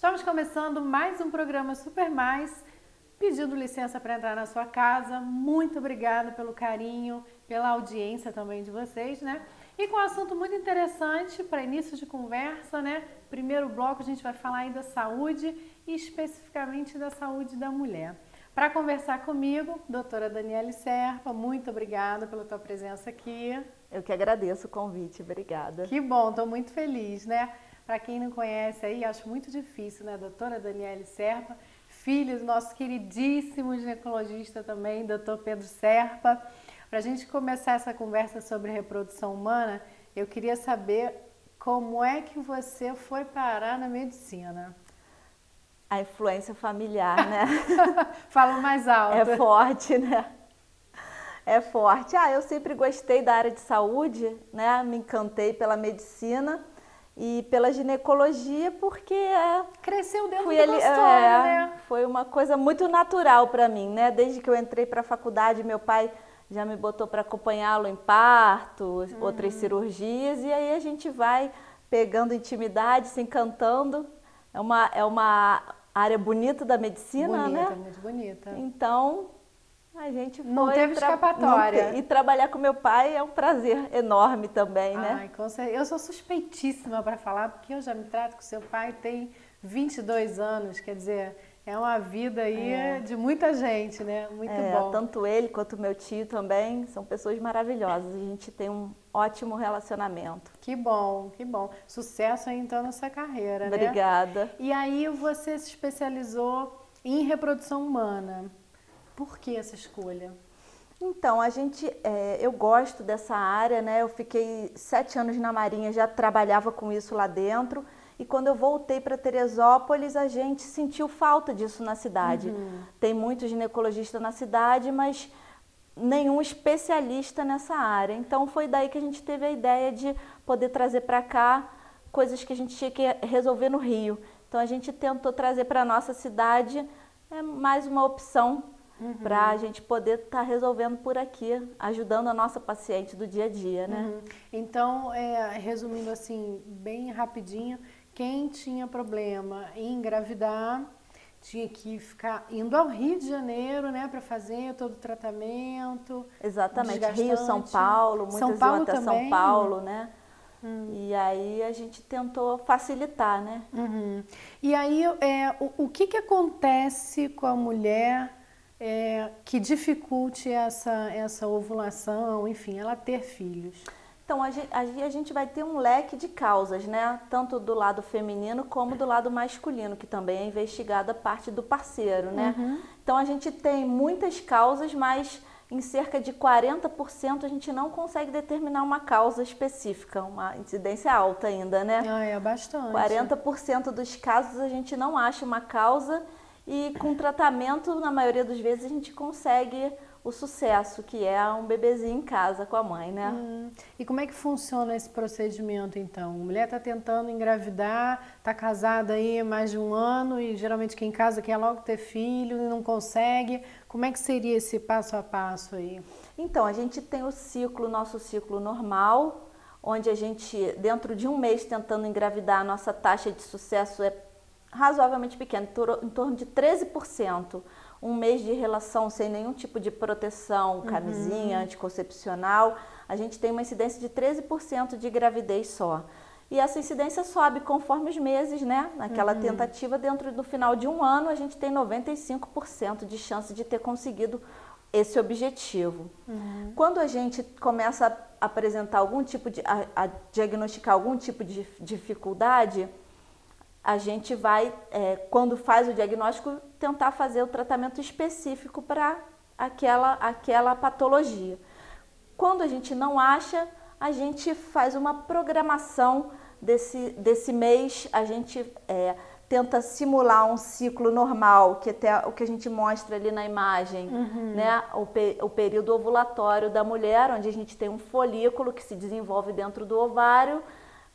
Estamos começando mais um programa Super Mais, pedindo licença para entrar na sua casa. Muito obrigada pelo carinho, pela audiência também de vocês, né? E com um assunto muito interessante para início de conversa, né? Primeiro bloco a gente vai falar aí da saúde e especificamente da saúde da mulher. Para conversar comigo, doutora Daniele Serpa, muito obrigada pela tua presença aqui. Eu que agradeço o convite, obrigada. Que bom, estou muito feliz, né? Para quem não conhece aí, acho muito difícil, né? Doutora Daniele Serpa, filha do nosso queridíssimo ginecologista também, doutor Pedro Serpa. Para a gente começar essa conversa sobre reprodução humana, eu queria saber como é que você foi parar na medicina. A influência familiar, né? Fala mais alto. É forte, né? É forte. Eu sempre gostei da área de saúde, né? Me encantei pela medicina e pela ginecologia porque cresceu dentro do consultório, né? Foi uma coisa muito natural para mim, né? Desde que eu entrei para a faculdade, meu pai já me botou para acompanhá-lo em parto, outras cirurgias, e aí a gente vai pegando intimidade, se encantando. É uma área bonita da medicina, bonita, né? Muito bonita. Então, a gente foi... Não teve escapatória. E trabalhar com meu pai é um prazer enorme também, né? Ai, com certeza. Eu sou suspeitíssima para falar, porque eu já me trato com seu pai tem 22 anos, quer dizer, é uma vida aí de muita gente, né? Muito bom. Tanto ele quanto meu tio também são pessoas maravilhosas. A gente tem um ótimo relacionamento. Que bom, que bom. Sucesso aí então nessa carreira, né? Obrigada. E aí você se especializou em reprodução humana. Por que essa escolha? Então, eu gosto dessa área, né? Eu fiquei 7 anos na Marinha, já trabalhava com isso lá dentro. E quando eu voltei para Teresópolis, a gente sentiu falta disso na cidade. Tem muitos ginecologistas na cidade, mas nenhum especialista nessa área. Então, foi daí que a gente teve a ideia de poder trazer para cá coisas que a gente tinha que resolver no Rio. Então, a gente tentou trazer para a nossa cidade mais uma opção para a gente poder estar resolvendo por aqui, ajudando a nossa paciente do dia a dia, né? Então, resumindo assim, bem rapidinho, quem tinha problema em engravidar tinha que ficar indo ao Rio de Janeiro, né, para fazer todo o tratamento. Exatamente, Rio, São Paulo, muitas iam até São Paulo, né? E aí a gente tentou facilitar, né? E aí, o que acontece com a mulher que dificulte essa ovulação, enfim, ela ter filhos? Então, a gente vai ter um leque de causas, né? Tanto do lado feminino como do lado masculino, que também é investigada a parte do parceiro, né? Então, a gente tem muitas causas, mas em cerca de 40% a gente não consegue determinar uma causa específica, uma incidência alta ainda, né? É bastante. 40% dos casos a gente não acha uma causa e com tratamento, na maioria das vezes, a gente consegue o sucesso, que é um bebezinho em casa com a mãe, né? E como é que funciona esse procedimento, então? A mulher está tentando engravidar, está casada aí há mais de um ano e geralmente quem casa quer logo ter filho e não consegue. Como é que seria esse passo a passo aí? Então, a gente tem nosso ciclo normal, onde a gente, dentro de um mês tentando engravidar, a nossa taxa de sucesso é razoavelmente pequena, em torno de 13%. Um mês de relação sem nenhum tipo de proteção, camisinha, anticoncepcional, a gente tem uma incidência de 13% de gravidez só. E essa incidência sobe conforme os meses, né? Naquela tentativa, dentro do final de um ano, a gente tem 95% de chance de ter conseguido esse objetivo. Quando a gente começa a apresentar a diagnosticar algum tipo de dificuldade, a gente vai, quando faz o diagnóstico, tentar fazer o tratamento específico para aquela patologia. Quando a gente não acha, a gente faz uma programação desse mês, a gente tenta simular um ciclo normal, que até o que a gente mostra ali na imagem, né? O período ovulatório da mulher, onde a gente tem um folículo que se desenvolve dentro do ovário.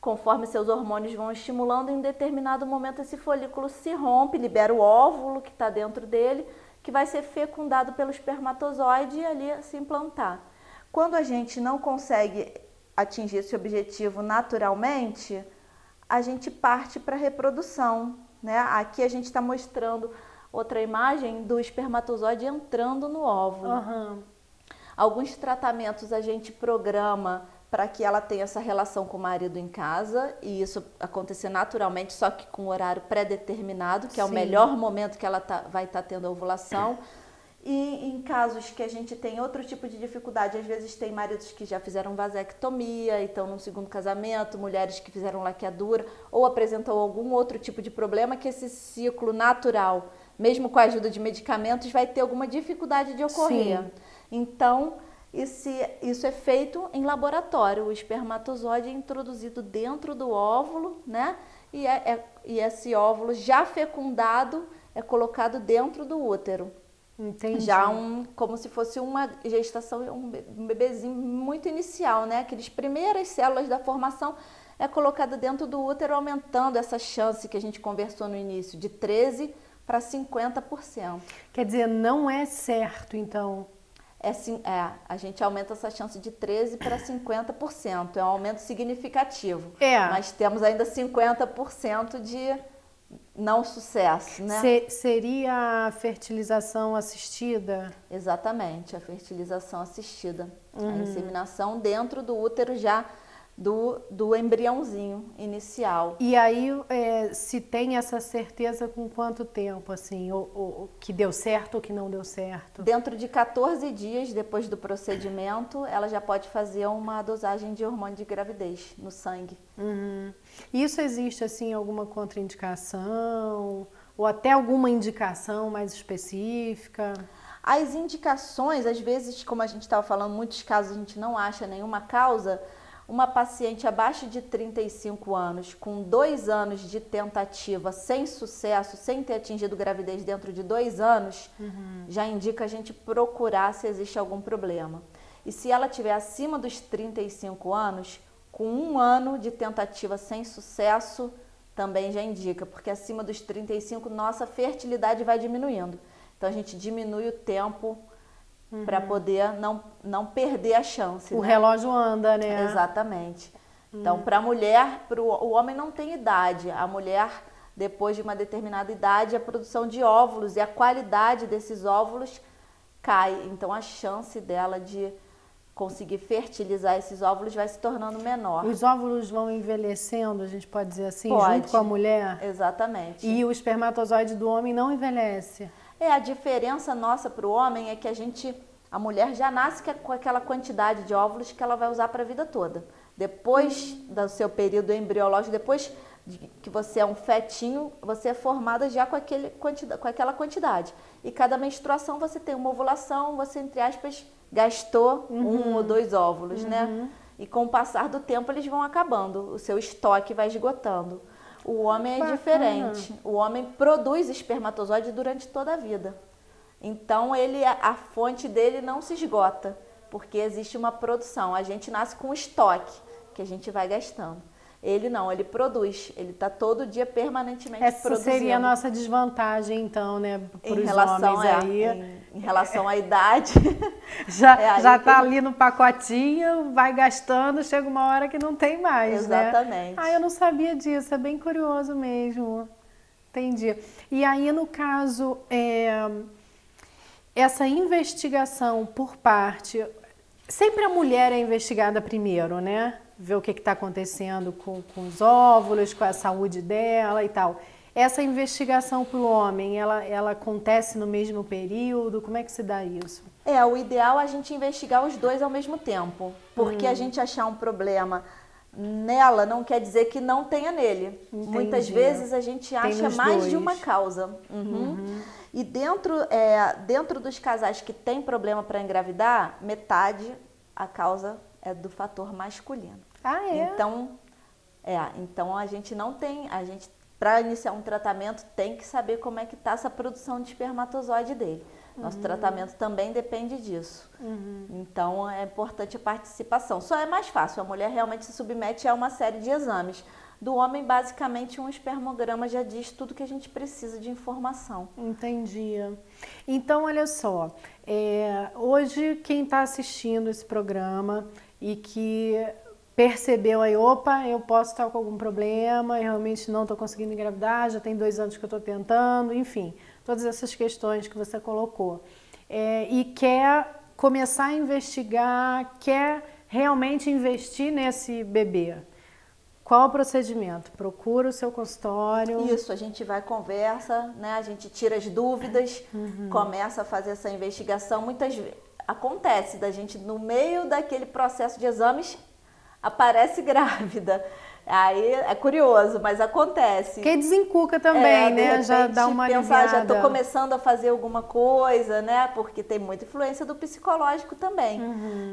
Conforme seus hormônios vão estimulando, em determinado momento esse folículo se rompe, libera o óvulo que está dentro dele, que vai ser fecundado pelo espermatozoide e ali se implantar. Quando a gente não consegue atingir esse objetivo naturalmente, a gente parte para a reprodução. né? Aqui a gente está mostrando outra imagem do espermatozoide entrando no óvulo. Uhum. Alguns tratamentos a gente programa para que ela tenha essa relação com o marido em casa e isso acontecer naturalmente, só que com horário pré-determinado, que é o melhor momento que ela vai estar tendo a ovulação. E em casos que a gente tem outro tipo de dificuldade, às vezes tem maridos que já fizeram vasectomia e estão no segundo casamento, mulheres que fizeram laqueadura ou apresentam algum outro tipo de problema que esse ciclo natural, mesmo com a ajuda de medicamentos, vai ter alguma dificuldade de ocorrer. Sim. Então, isso é feito em laboratório. O espermatozoide é introduzido dentro do óvulo, né? E esse óvulo já fecundado é colocado dentro do útero. Entendi. Já como se fosse uma gestação, um bebezinho muito inicial, né? Aquelas primeiras células da formação é colocada dentro do útero, aumentando essa chance que a gente conversou no início, de 13% para 50%. Quer dizer, não é certo, então? A gente aumenta essa chance de 13% para 50%, é um aumento significativo. Mas temos ainda 50% de não sucesso, né? Seria a fertilização assistida? Exatamente, a fertilização assistida. A inseminação dentro do útero já do embriãozinho inicial. E aí, se tem essa certeza com quanto tempo, assim, ou que deu certo ou que não deu certo? Dentro de 14 dias depois do procedimento, ela já pode fazer uma dosagem de hormônio de gravidez no sangue. Isso existe, assim, alguma contraindicação ou até alguma indicação mais específica? As indicações, às vezes, como a gente estava falando, em muitos casos a gente não acha nenhuma causa. Uma paciente abaixo de 35 anos, com 2 anos de tentativa sem sucesso, sem ter atingido gravidez dentro de 2 anos, já indica a gente procurar se existe algum problema. E se ela tiver acima dos 35 anos, com 1 ano de tentativa sem sucesso, também já indica, porque acima dos 35 nossa fertilidade vai diminuindo. Então a gente diminui o tempo para poder não perder a chance. O relógio anda, né? Exatamente. Então, para a mulher, o homem não tem idade. A mulher, depois de uma determinada idade, a produção de óvulos e a qualidade desses óvulos cai. Então, a chance dela de conseguir fertilizar esses óvulos vai se tornando menor. Os óvulos vão envelhecendo, a gente pode dizer assim, pode, junto com a mulher? Exatamente. E o espermatozoide do homem não envelhece? A diferença nossa para o homem é que a mulher já nasce com aquela quantidade de óvulos que ela vai usar para a vida toda. Depois do seu período embriológico, depois que você é um fetinho, você é formada já com aquela quantidade. E cada menstruação você tem uma ovulação, você, entre aspas, gastou 1 ou 2 óvulos, né? E com o passar do tempo eles vão acabando, o seu estoque vai esgotando. O homem é diferente. O homem produz espermatozoide durante toda a vida. Então, a fonte dele não se esgota, porque existe uma produção. A gente nasce com estoque, que a gente vai gastando. Ele não, ele produz. Ele está todo dia permanentemente produzindo. Essa seria a nossa desvantagem, então, né? Em relação à idade. Já está ali no pacotinho, vai gastando, chega uma hora que não tem mais, Exatamente. né? Eu não sabia disso, é bem curioso mesmo. Entendi. E aí, no caso, essa investigação por parte... Sempre a mulher é investigada primeiro, né? Ver o que está acontecendo com os óvulos, com a saúde dela e tal. Essa investigação para o homem, ela acontece no mesmo período? Como é que se dá isso? O ideal é a gente investigar os dois ao mesmo tempo. Porque a gente achar um problema nela não quer dizer que não tenha nele. Entendi. Muitas vezes a gente acha mais de uma causa. E dentro dos casais que tem problema para engravidar, metade a causa é do fator masculino. Então a gente não tem, para iniciar um tratamento tem que saber como é que está essa produção de espermatozoide dele. Nosso tratamento também depende disso. Então é importante a participação. Só é mais fácil, a mulher realmente se submete a uma série de exames. Do homem, basicamente, um espermograma já diz tudo que a gente precisa de informação. Entendi. Então, olha só, hoje quem está assistindo esse programa e que percebeu aí, opa, eu posso estar com algum problema, eu realmente não estou conseguindo engravidar, já tem 2 anos que eu estou tentando, enfim, todas essas questões que você colocou. E quer começar a investigar, quer realmente investir nesse bebê. Qual o procedimento? Procura o seu consultório. Isso, a gente vai, conversa, né? A gente tira as dúvidas, começa a fazer essa investigação. Muitas vezes acontece da gente, no meio daquele processo de exames, aparece grávida. Aí é curioso, mas acontece. Que desencuca também, né? Repente, Já dá uma aliviada. Já estou começando a fazer alguma coisa, né? Porque tem muita influência do psicológico também.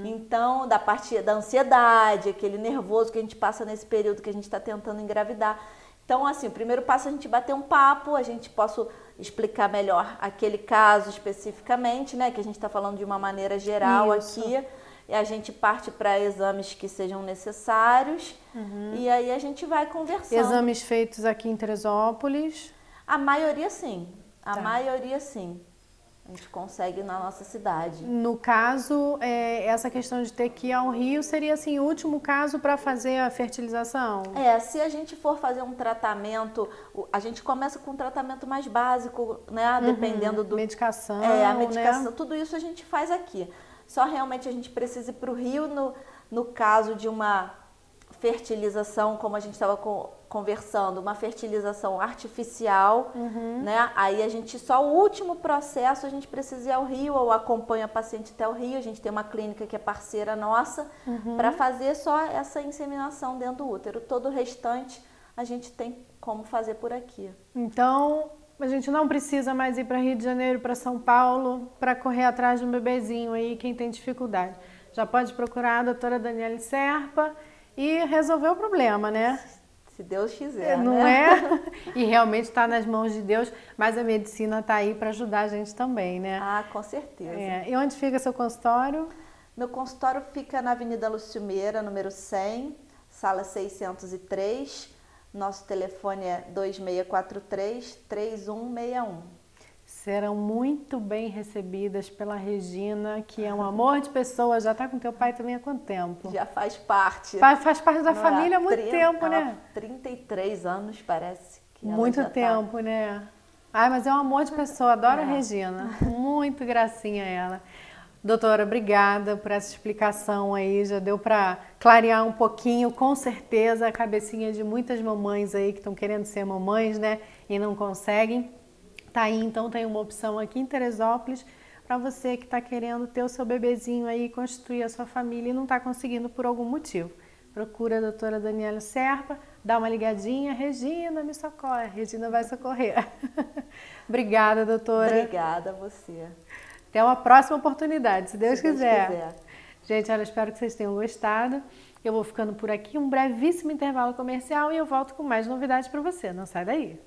Então, da parte da ansiedade, aquele nervoso que a gente passa nesse período que a gente está tentando engravidar. Então, assim, o primeiro passo é a gente bater um papo, a gente possa explicar melhor aquele caso especificamente, né? Que a gente está falando de uma maneira geral aqui. E a gente parte para exames que sejam necessários e aí a gente vai conversando. Exames feitos aqui em Teresópolis? A maioria sim, a maioria sim. A gente consegue na nossa cidade. No caso, essa questão de ter que ir ao Rio seria assim, o último caso para fazer a fertilização? Se a gente for fazer um tratamento, a gente começa com um tratamento mais básico, né? Dependendo do... Medicação, a medicação, né? Tudo isso a gente faz aqui. Só realmente a gente precisa ir para o Rio no caso de uma fertilização, como a gente estava conversando, uma fertilização artificial, né? Aí a gente, só o último processo, a gente precisa ir ao Rio, ou acompanha a paciente até o Rio. A gente tem uma clínica que é parceira nossa para fazer só essa inseminação dentro do útero. Todo o restante a gente tem como fazer por aqui. Então, a gente não precisa mais ir para Rio de Janeiro, para São Paulo, para correr atrás de um bebezinho aí, quem tem dificuldade. Já pode procurar a doutora Daniele Serpa e resolver o problema, né? Se Deus quiser, não né? E realmente está nas mãos de Deus, mas a medicina está aí para ajudar a gente também, né? Ah, com certeza. E onde fica seu consultório? Meu consultório fica na Avenida Lúcio Meira, número 100, sala 603. Nosso telefone é 2643-3161. Serão muito bem recebidas pela Regina, que é um amor de pessoa. Já está com teu pai também há quanto tempo? Já faz parte. Faz parte da família há muito tempo, né? 33 anos, parece. Que muito tempo, né? Ai, mas é um amor de pessoa. Adoro a Regina. Muito gracinha ela. Doutora, obrigada por essa explicação aí, já deu para clarear um pouquinho, com certeza, a cabecinha de muitas mamães aí que estão querendo ser mamães, né, e não conseguem. Tá aí, então tem uma opção aqui em Teresópolis para você que está querendo ter o seu bebezinho aí, constituir a sua família e não está conseguindo por algum motivo. Procura a doutora Daniele Serpa, dá uma ligadinha, Regina, me socorre, Regina vai socorrer. Obrigada, doutora. Obrigada a você. Até uma próxima oportunidade, se Deus quiser. quiser. Gente, eu espero que vocês tenham gostado. Eu vou ficando por aqui, um brevíssimo intervalo comercial e eu volto com mais novidades para você. Não sai daí.